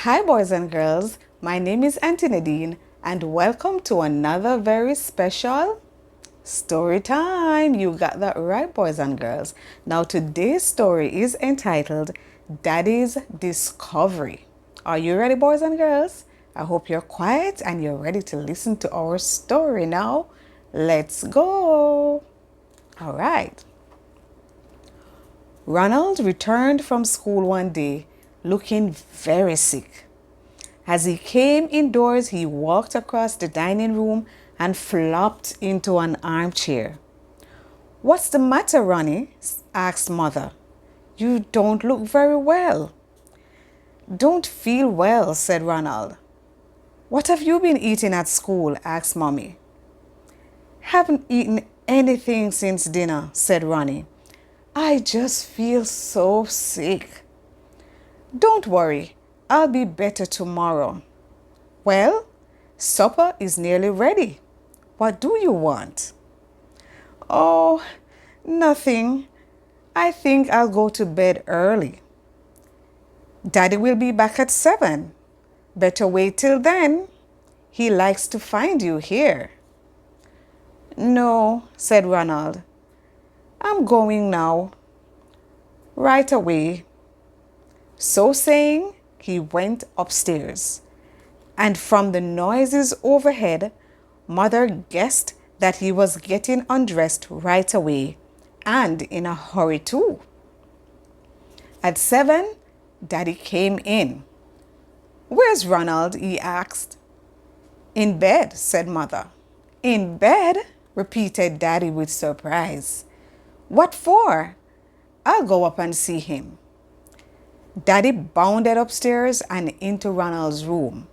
Hi, boys and girls. My name is Auntie Nadine, and welcome to another very special story time. You got that right, boys and girls. Now, today's story is entitled Daddy's Discovery. Are you ready, boys and girls? I hope you're quiet and you're ready to listen to our story now. Let's go. All right. Ronald returned from school one day looking very sick. As he came indoors, he walked across the dining room and flopped into an armchair. "What's the matter, Ronnie?" asked Mother. "You don't look very well." "Don't feel well," said Ronald. "What have you been eating at school?" asked Mommy. "Haven't eaten anything since dinner," said Ronnie. "I just feel so sick." "Don't worry, I'll be better tomorrow." "Well, supper is nearly ready. What do you want?" "Oh, nothing. I think I'll go to bed early." "Daddy will be back at 7. Better wait till then. He likes to find you here." "No," said Ronald. "I'm going now. Right away." So saying, he went upstairs. And from the noises overhead, Mother guessed that he was getting undressed right away, and in a hurry too. At 7, Daddy came in. "Where's Ronald?" he asked. "In bed," said Mother. "In bed?" repeated Daddy with surprise. "What for? I'll go up and see him." Daddy bounded upstairs and into Ronald's room.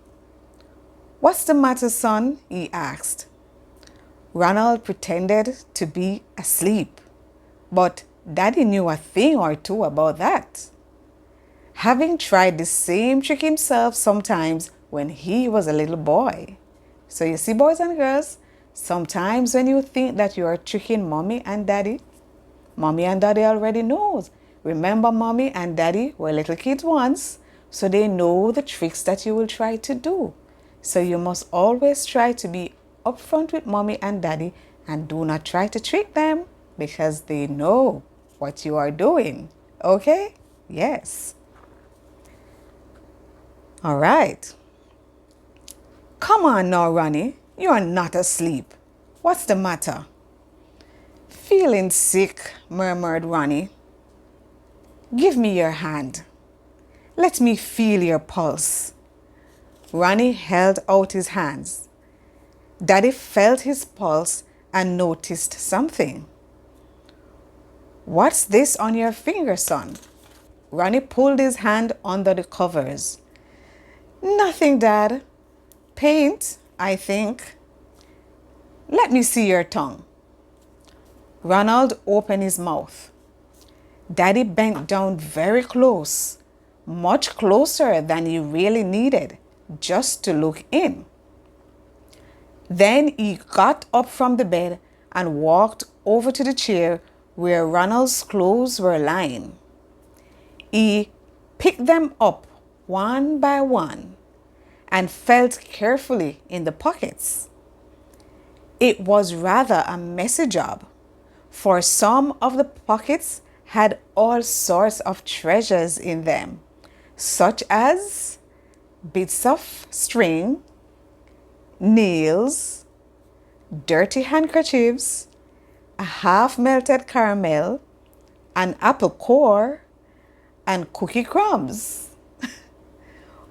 "What's the matter, son?" he asked. Ronald pretended to be asleep, but Daddy knew a thing or two about that, having tried the same trick himself sometimes when he was a little boy. So you see, boys and girls, sometimes when you think that you are tricking Mommy and Daddy already knows. Remember, Mommy and Daddy were little kids once, so they know the tricks that you will try to do. So you must always try to be upfront with Mommy and Daddy and do not try to trick them because they know what you are doing. Okay? Yes. All right. "Come on now, Ronnie. You are not asleep. What's the matter?" "Feeling sick," murmured Ronnie. "Give me your hand. Let me feel your pulse." Ronnie held out his hands. Daddy felt his pulse and noticed something. "What's this on your finger, son?" Ronnie pulled his hand under the covers. "Nothing, Dad. Paint, I think." "Let me see your tongue." Ronald opened his mouth. Daddy bent down very close, much closer than he really needed, just to look in. Then he got up from the bed and walked over to the chair where Ronald's clothes were lying. He picked them up one by one and felt carefully in the pockets. It was rather a messy job, for some of the pockets had all sorts of treasures in them, such as bits of string, nails, dirty handkerchiefs, a half-melted caramel, an apple core, and cookie crumbs.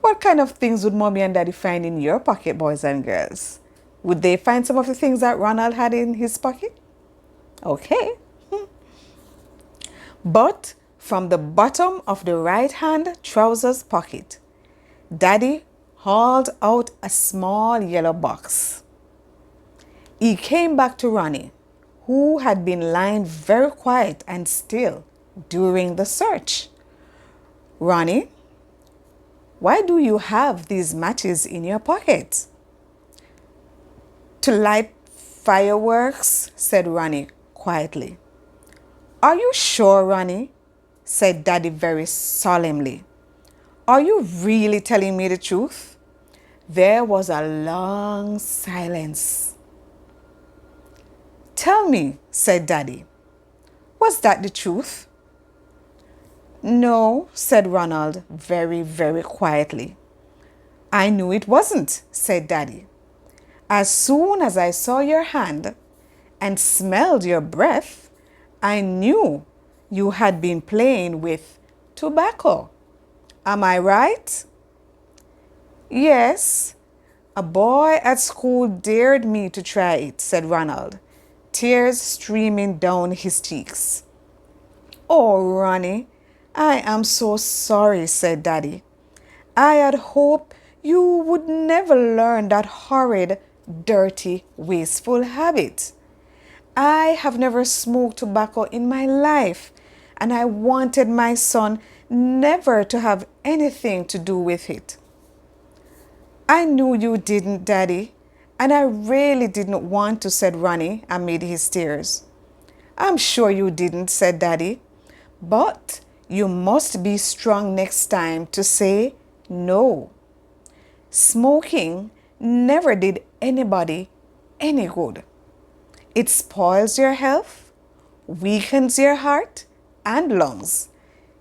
What kind of things would Mommy and Daddy find in your pocket, boys and girls? Would they find some of the things that Ronald had in his pocket? Okay. But from the bottom of the right-hand trousers pocket, Daddy hauled out a small yellow box. He came back to Ronnie, who had been lying very quiet and still during the search. "Ronnie, why do you have these matches in your pocket?" "To light fireworks," said Ronnie quietly. "Are you sure, Ronnie?" said Daddy very solemnly. Are you really telling me the truth? There was a long silence. Tell me, said Daddy. Was that the truth? No, said Ronald very, very quietly. I knew it wasn't, said Daddy. As soon as I saw your hand and smelled your breath, I knew you had been playing with tobacco. Am I right? Yes. A boy at school dared me to try it, said Ronald, tears streaming down his cheeks. Oh, Ronnie, I am so sorry, said Daddy. I had hoped you would never learn that horrid, dirty, wasteful habit. I have never smoked tobacco in my life, and I wanted my son never to have anything to do with it. I knew you didn't, Daddy, and I really didn't want to, said Ronnie amid his tears. I'm sure you didn't, said Daddy, but you must be strong next time to say no. Smoking never did anybody any good. It spoils your health, weakens your heart and lungs,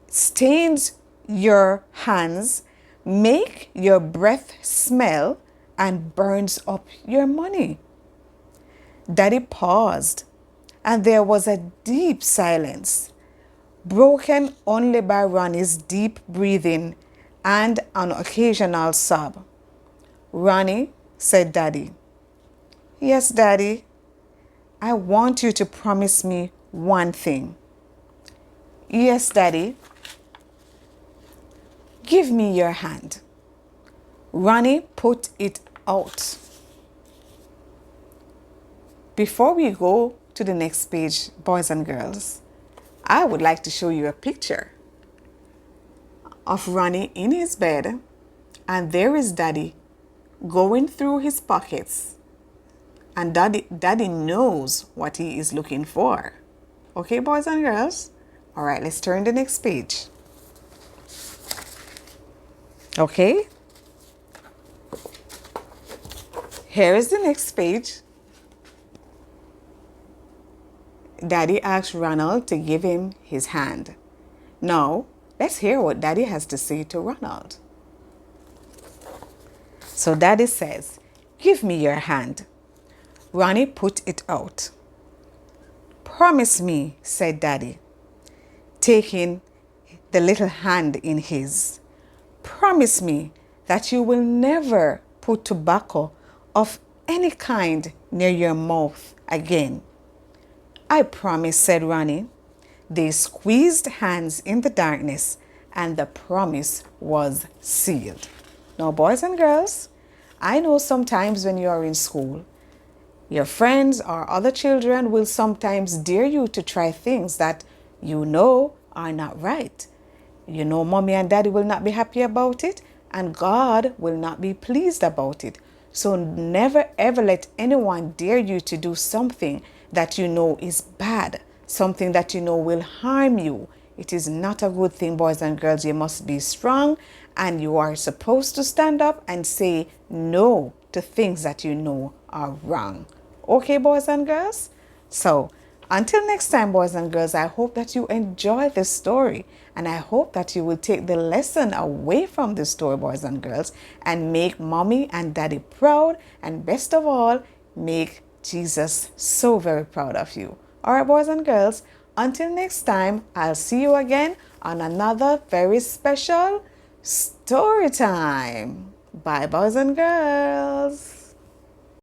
stains your hands, make your breath smell, and burns up your money. Daddy paused, and there was a deep silence, broken only by Ronnie's deep breathing and an occasional sob. Ronnie, said Daddy. Yes, Daddy. I want you to promise me one thing. Yes, Daddy. Give me your hand. Ronnie put it out. Before we go to the next page, boys and girls, I would like to show you a picture of Ronnie in his bed, and there is Daddy going through his pockets, and Daddy knows what he is looking for. Okay, boys and girls? All right, let's turn the next page. Okay? Here is the next page. Daddy asked Ronald to give him his hand. Now, let's hear what Daddy has to say to Ronald. So Daddy says, give me your hand. Ronnie put it out. Promise me, said Daddy, taking the little hand in his. Promise me that you will never put tobacco of any kind near your mouth again. I promise, said Ronnie. They squeezed hands in the darkness, and the promise was sealed. Now, boys and girls, I know sometimes when you are in school, your friends or other children will sometimes dare you to try things that you know are not right. You know mommy and daddy will not be happy about it, and God will not be pleased about it. So never ever let anyone dare you to do something that you know is bad, something that you know will harm you. It is not a good thing, boys and girls. You must be strong, and you are supposed to stand up and say no to things that you know are wrong. Okay, boys and girls? So until next time, boys and girls, I hope that you enjoy this story, and I hope that you will take the lesson away from this story, boys and girls, and make mommy and daddy proud, and best of all, make Jesus so very proud of you. All right, boys and girls, until next time, I'll see you again on another very special story time. Bye, boys and girls.